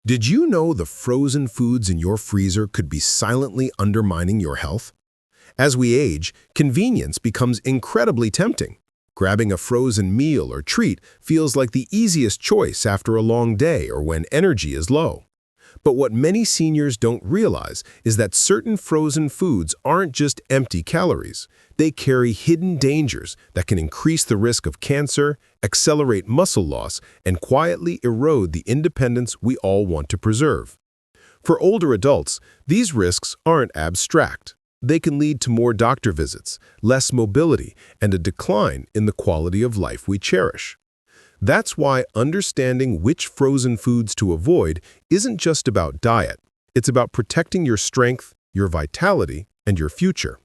Did you know the frozen foods in your freezer could be silently undermining your health? As we age, convenience becomes incredibly tempting. Grabbing a frozen meal or treat feels like the easiest choice after a long day or when energy is low. But what many seniors don't realize is that certain frozen foods aren't just empty calories. They carry hidden dangers that can increase the risk of cancer, accelerate muscle loss, and quietly erode the independence we all want to preserve. For older adults, these risks aren't abstract. They can lead to more doctor visits, less mobility, and a decline in the quality of life we cherish. That's why understanding which frozen foods to avoid isn't just about diet. It's about protecting your strength, your vitality, and your future.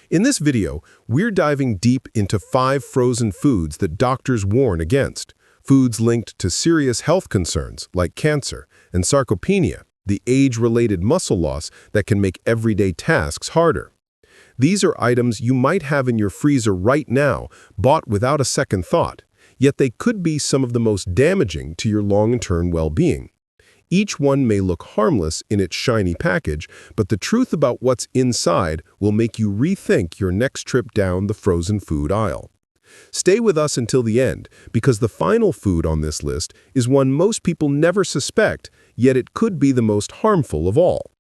In this video, we're diving deep into 5 frozen foods that doctors warn against, foods linked to serious health concerns like cancer and sarcopenia, the age-related muscle loss that can make everyday tasks harder. These are items you might have in your freezer right now, bought without a second thought, yet they could be some of the most damaging to your long-term well-being. Each one may look harmless in its shiny package, but the truth about what's inside will make you rethink your next trip down the frozen food aisle. Stay with us until the end, because the final food on this list is one most people never suspect, yet it could be the most harmful of all.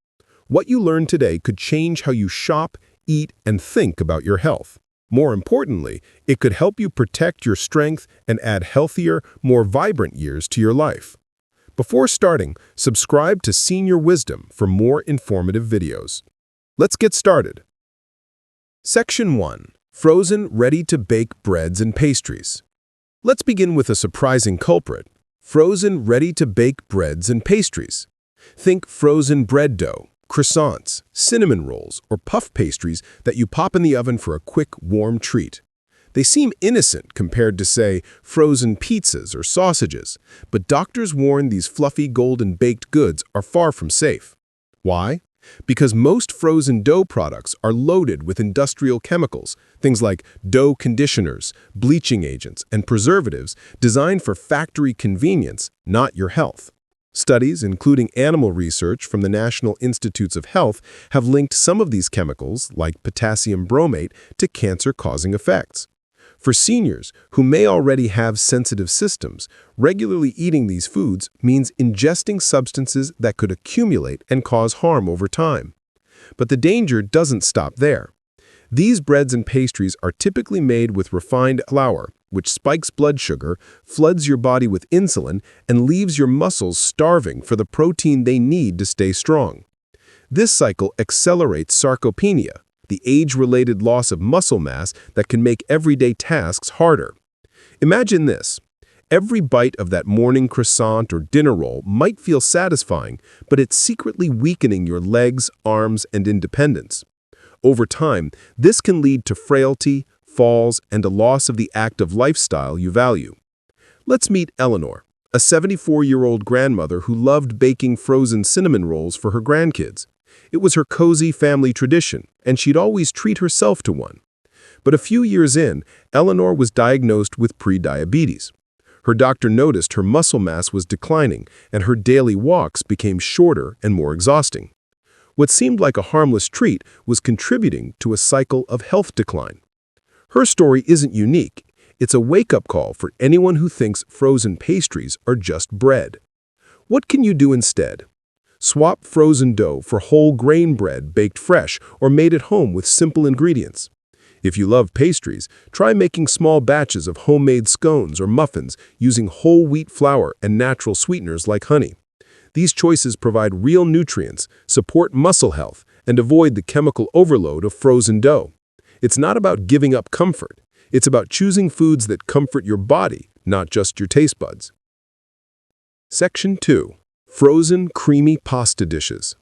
What you learn today could change how you shop, eat, and think about your health. More importantly, it could help you protect your strength and add healthier, more vibrant years to your life. Before starting, subscribe to Senior Wisdom for more informative videos. Let's get started. Section 1. Frozen, ready-to-bake breads and pastries. Let's begin with a surprising culprit: frozen, ready-to-bake breads and pastries. Think frozen bread dough, croissants, cinnamon rolls, or puff pastries that you pop in the oven for a quick, warm treat. They seem innocent compared to, say, frozen pizzas or sausages, but doctors warn these fluffy golden baked goods are far from safe. Why? Because most frozen dough products are loaded with industrial chemicals, things like dough conditioners, bleaching agents, and preservatives designed for factory convenience, not your health. Studies, including animal research from the National Institutes of Health, have linked some of these chemicals, like potassium bromate, to cancer-causing effects. For seniors who may already have sensitive systems, regularly eating these foods means ingesting substances that could accumulate and cause harm over time. But the danger doesn't stop there. These breads and pastries are typically made with refined flour, which spikes blood sugar, floods your body with insulin, and leaves your muscles starving for the protein they need to stay strong. This cycle accelerates sarcopenia, the age-related loss of muscle mass that can make everyday tasks harder. Imagine this. Every bite of that morning croissant or dinner roll might feel satisfying, but it's secretly weakening your legs, arms, and independence. Over time, this can lead to frailty, falls, and a loss of the active lifestyle you value. Let's meet Eleanor, a 74-year-old grandmother who loved baking frozen cinnamon rolls for her grandkids. It was her cozy family tradition, and she'd always treat herself to one. But a few years in, Eleanor was diagnosed with prediabetes. Her doctor noticed her muscle mass was declining, and her daily walks became shorter and more exhausting. What seemed like a harmless treat was contributing to a cycle of health decline. Her story isn't unique. It's a wake-up call for anyone who thinks frozen pastries are just bread. What can you do instead? Swap frozen dough for whole grain bread baked fresh or made at home with simple ingredients. If you love pastries, try making small batches of homemade scones or muffins using whole wheat flour and natural sweeteners like honey. These choices provide real nutrients, support muscle health, and avoid the chemical overload of frozen dough. It's not about giving up comfort. It's about choosing foods that comfort your body, not just your taste buds. Section 2. Frozen, creamy pasta dishes.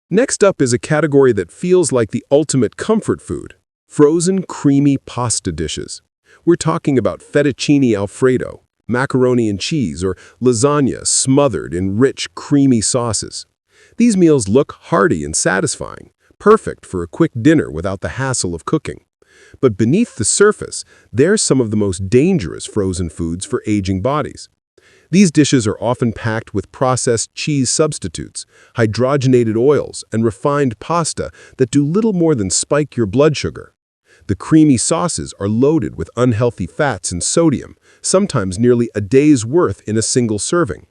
Next up is a category that feels like the ultimate comfort food: frozen, creamy pasta dishes. We're talking about fettuccine alfredo, macaroni and cheese, or lasagna smothered in rich, creamy sauces. These meals look hearty and satisfying, perfect for a quick dinner without the hassle of cooking. But beneath the surface, they're some of the most dangerous frozen foods for aging bodies. These dishes are often packed with processed cheese substitutes, hydrogenated oils, and refined pasta that do little more than spike your blood sugar. The creamy sauces are loaded with unhealthy fats and sodium, sometimes nearly a day's worth in a single serving.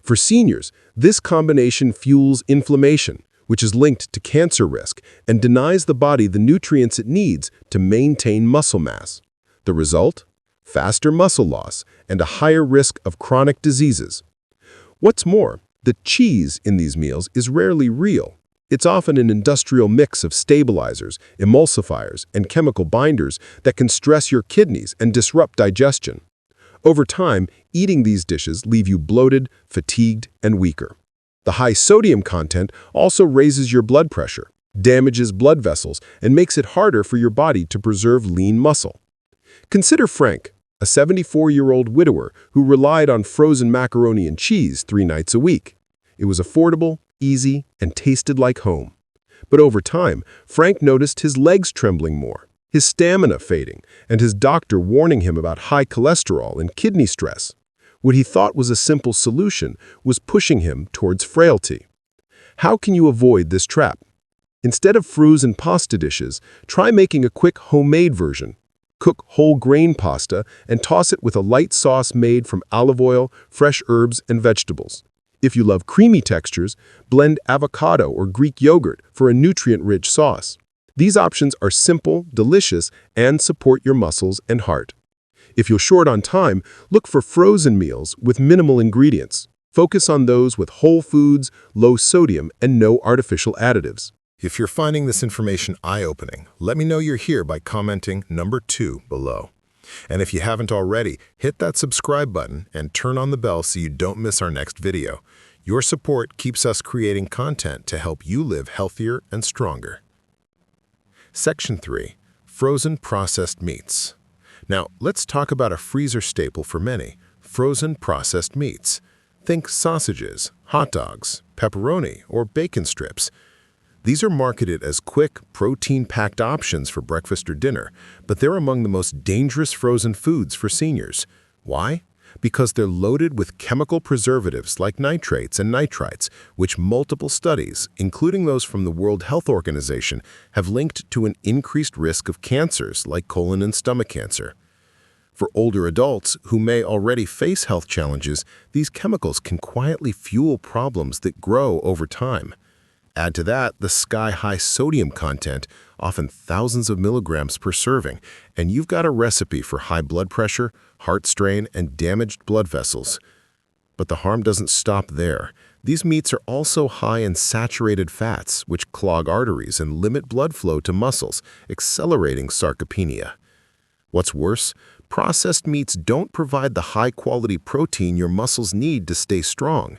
For seniors, this combination fuels inflammation, which is linked to cancer risk and denies the body the nutrients it needs to maintain muscle mass. The result? Faster muscle loss and a higher risk of chronic diseases. What's more, the cheese in these meals is rarely real. It's often an industrial mix of stabilizers, emulsifiers, and chemical binders that can stress your kidneys and disrupt digestion. Over time, eating these dishes leave you bloated, fatigued, and weaker. The high sodium content also raises your blood pressure, damages blood vessels, and makes it harder for your body to preserve lean muscle. Consider Frank, a 74-year-old widower who relied on frozen macaroni and cheese 3 nights a week. It was affordable, easy, and tasted like home. But over time, Frank noticed his legs trembling more, his stamina fading, and his doctor warning him about high cholesterol and kidney stress. What he thought was a simple solution was pushing him towards frailty. How can you avoid this trap? Instead of frozen pasta dishes, try making a quick homemade version. Cook whole grain pasta and toss it with a light sauce made from olive oil, fresh herbs, and vegetables. If you love creamy textures, blend avocado or Greek yogurt for a nutrient-rich sauce. These options are simple, delicious, and support your muscles and heart. If you're short on time, look for frozen meals with minimal ingredients. Focus on those with whole foods, low sodium, and no artificial additives. If you're finding this information eye-opening, let me know you're here by commenting number 2 below. And if you haven't already, hit that subscribe button and turn on the bell so you don't miss our next video. Your support keeps us creating content to help you live healthier and stronger. Section 3. Frozen processed meats. Now, let's talk about a freezer staple for many, frozen processed meats. Think sausages, hot dogs, pepperoni, or bacon strips. These are marketed as quick, protein-packed options for breakfast or dinner, but they're among the most dangerous frozen foods for seniors. Why? Because they're loaded with chemical preservatives like nitrates and nitrites, which multiple studies, including those from the World Health Organization, have linked to an increased risk of cancers like colon and stomach cancer. For older adults who may already face health challenges, these chemicals can quietly fuel problems that grow over time. Add to that the sky-high sodium content, often thousands of milligrams per serving, and you've got a recipe for high blood pressure, heart strain, and damaged blood vessels. But the harm doesn't stop there. These meats are also high in saturated fats, which clog arteries and limit blood flow to muscles, accelerating sarcopenia. What's worse, processed meats don't provide the high-quality protein your muscles need to stay strong.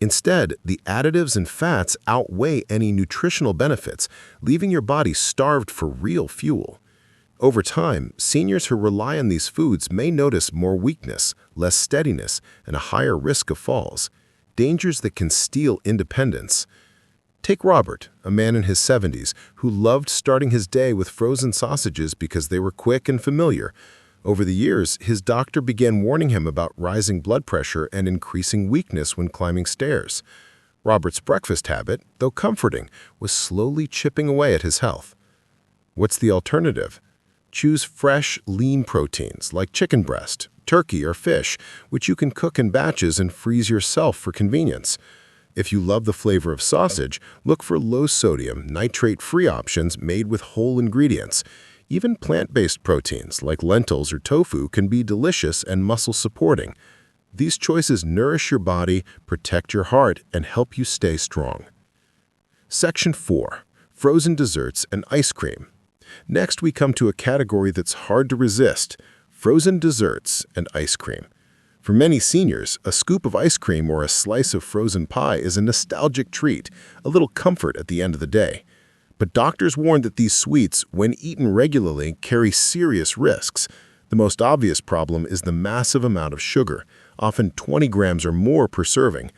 Instead, the additives and fats outweigh any nutritional benefits, leaving your body starved for real fuel. Over time, seniors who rely on these foods may notice more weakness, less steadiness, and a higher risk of falls, dangers that can steal independence. Take Robert, a man in his 70s, who loved starting his day with frozen sausages because they were quick and familiar. Over the years, his doctor began warning him about rising blood pressure and increasing weakness when climbing stairs. Robert's breakfast habit, though comforting, was slowly chipping away at his health. What's the alternative? Choose fresh, lean proteins like chicken breast, turkey, or fish, which you can cook in batches and freeze yourself for convenience. If you love the flavor of sausage, look for low-sodium, nitrate-free options made with whole ingredients. Even plant-based proteins like lentils or tofu can be delicious and muscle-supporting. These choices nourish your body, protect your heart, and help you stay strong. Section 4. Frozen desserts and ice cream. Next, we come to a category that's hard to resist: frozen desserts and ice cream. For many seniors, a scoop of ice cream or a slice of frozen pie is a nostalgic treat, a little comfort at the end of the day. But doctors warn that these sweets, when eaten regularly, carry serious risks. The most obvious problem is the massive amount of sugar, often 20 grams or more per serving.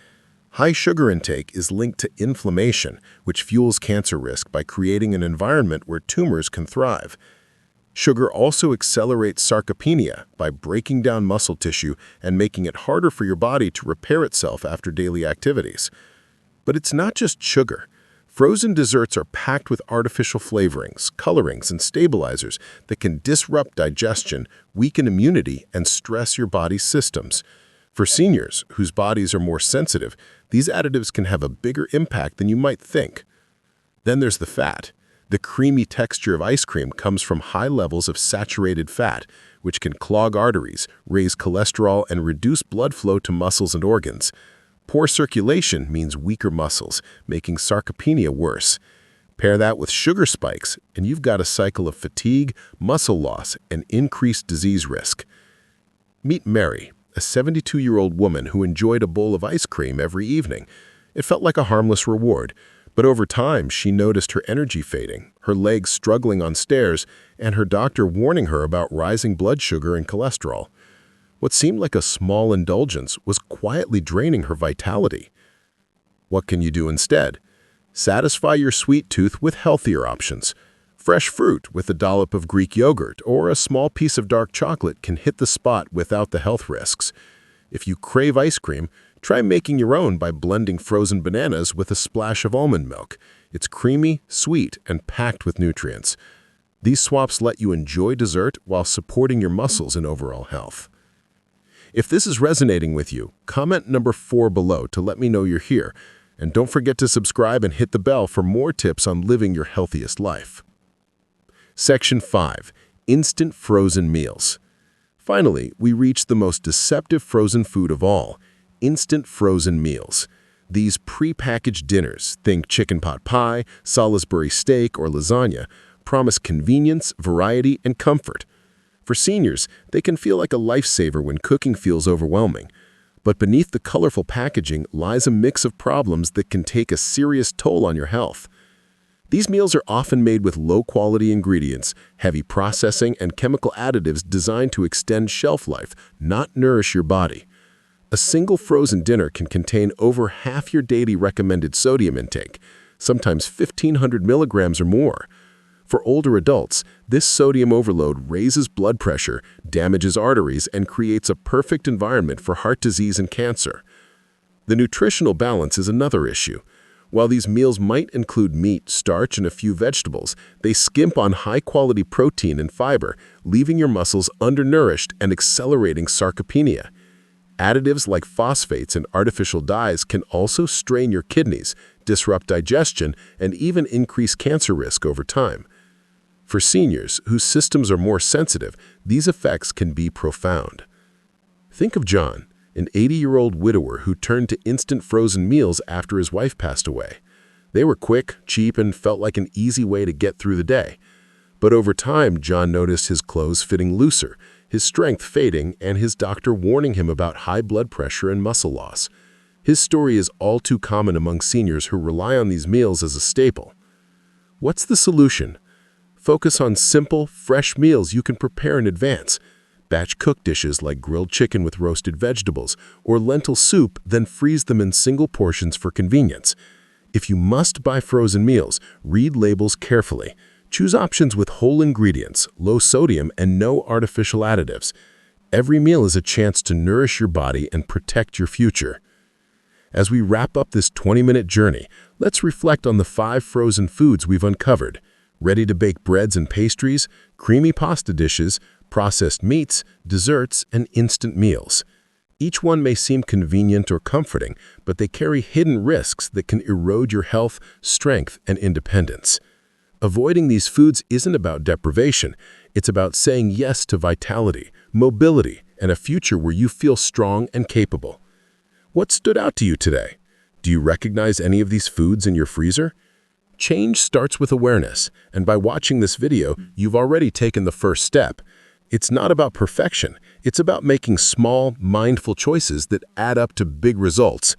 High sugar intake is linked to inflammation, which fuels cancer risk by creating an environment where tumors can thrive. Sugar also accelerates sarcopenia by breaking down muscle tissue and making it harder for your body to repair itself after daily activities. But it's not just sugar. Frozen desserts are packed with artificial flavorings, colorings, and stabilizers that can disrupt digestion, weaken immunity, and stress your body's systems. For seniors, whose bodies are more sensitive, these additives can have a bigger impact than you might think. Then there's the fat. The creamy texture of ice cream comes from high levels of saturated fat, which can clog arteries, raise cholesterol, and reduce blood flow to muscles and organs. Poor circulation means weaker muscles, making sarcopenia worse. Pair that with sugar spikes, and you've got a cycle of fatigue, muscle loss, and increased disease risk. Meet Mary, a 72-year-old woman who enjoyed a bowl of ice cream every evening. It felt like a harmless reward, but over time she noticed her energy fading, her legs struggling on stairs, and her doctor warning her about rising blood sugar and cholesterol. What seemed like a small indulgence was quietly draining her vitality. What can you do instead? Satisfy your sweet tooth with healthier options. Fresh fruit with a dollop of Greek yogurt or a small piece of dark chocolate can hit the spot without the health risks. If you crave ice cream, try making your own by blending frozen bananas with a splash of almond milk. It's creamy, sweet, and packed with nutrients. These swaps let you enjoy dessert while supporting your muscles and overall health. If this is resonating with you, comment number 4 below to let me know you're here. And don't forget to subscribe and hit the bell for more tips on living your healthiest life. Section 5. Instant frozen meals. Finally, we reach the most deceptive frozen food of all, instant frozen meals. These pre-packaged dinners, think chicken pot pie, Salisbury steak, or lasagna, promise convenience, variety, and comfort. For seniors, they can feel like a lifesaver when cooking feels overwhelming. But beneath the colorful packaging lies a mix of problems that can take a serious toll on your health. These meals are often made with low-quality ingredients, heavy processing, and chemical additives designed to extend shelf life, not nourish your body. A single frozen dinner can contain over half your daily recommended sodium intake, sometimes 1,500 milligrams or more. For older adults, this sodium overload raises blood pressure, damages arteries, and creates a perfect environment for heart disease and cancer. The nutritional balance is another issue. While these meals might include meat, starch, and a few vegetables, they skimp on high-quality protein and fiber, leaving your muscles undernourished and accelerating sarcopenia. Additives like phosphates and artificial dyes can also strain your kidneys, disrupt digestion, and even increase cancer risk over time. For seniors whose systems are more sensitive, these effects can be profound. Think of John, an 80-year-old widower who turned to instant frozen meals after his wife passed away. They were quick, cheap, and felt like an easy way to get through the day. But over time, John noticed his clothes fitting looser, his strength fading, and his doctor warning him about high blood pressure and muscle loss. His story is all too common among seniors who rely on these meals as a staple. What's the solution? Focus on simple, fresh meals you can prepare in advance. Batch cook dishes like grilled chicken with roasted vegetables or lentil soup, then freeze them in single portions for convenience. If you must buy frozen meals, read labels carefully. Choose options with whole ingredients, low sodium, and no artificial additives. Every meal is a chance to nourish your body and protect your future. As we wrap up this 20-minute journey, let's reflect on the 5 frozen foods we've uncovered. Ready-to-bake breads and pastries, creamy pasta dishes, processed meats, desserts, and instant meals. Each one may seem convenient or comforting, but they carry hidden risks that can erode your health, strength, and independence. Avoiding these foods isn't about deprivation. It's about saying yes to vitality, mobility, and a future where you feel strong and capable. What stood out to you today? Do you recognize any of these foods in your freezer? Change starts with awareness, and by watching this video, you've already taken the first step. It's not about perfection. It's about making small, mindful choices that add up to big results.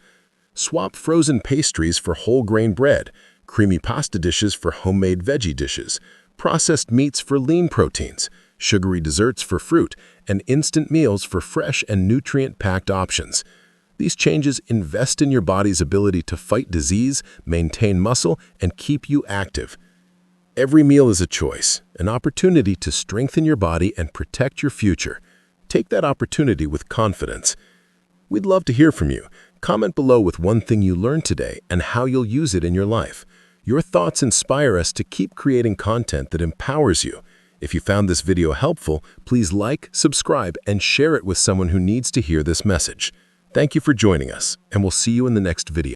Swap frozen pastries for whole grain bread, creamy pasta dishes for homemade veggie dishes, processed meats for lean proteins, sugary desserts for fruit, and instant meals for fresh and nutrient-packed options. These changes invest in your body's ability to fight disease, maintain muscle, and keep you active. Every meal is a choice, an opportunity to strengthen your body and protect your future. Take that opportunity with confidence. We'd love to hear from you. Comment below with one thing you learned today and how you'll use it in your life. Your thoughts inspire us to keep creating content that empowers you. If you found this video helpful, please like, subscribe, and share it with someone who needs to hear this message. Thank you for joining us, and we'll see you in the next video.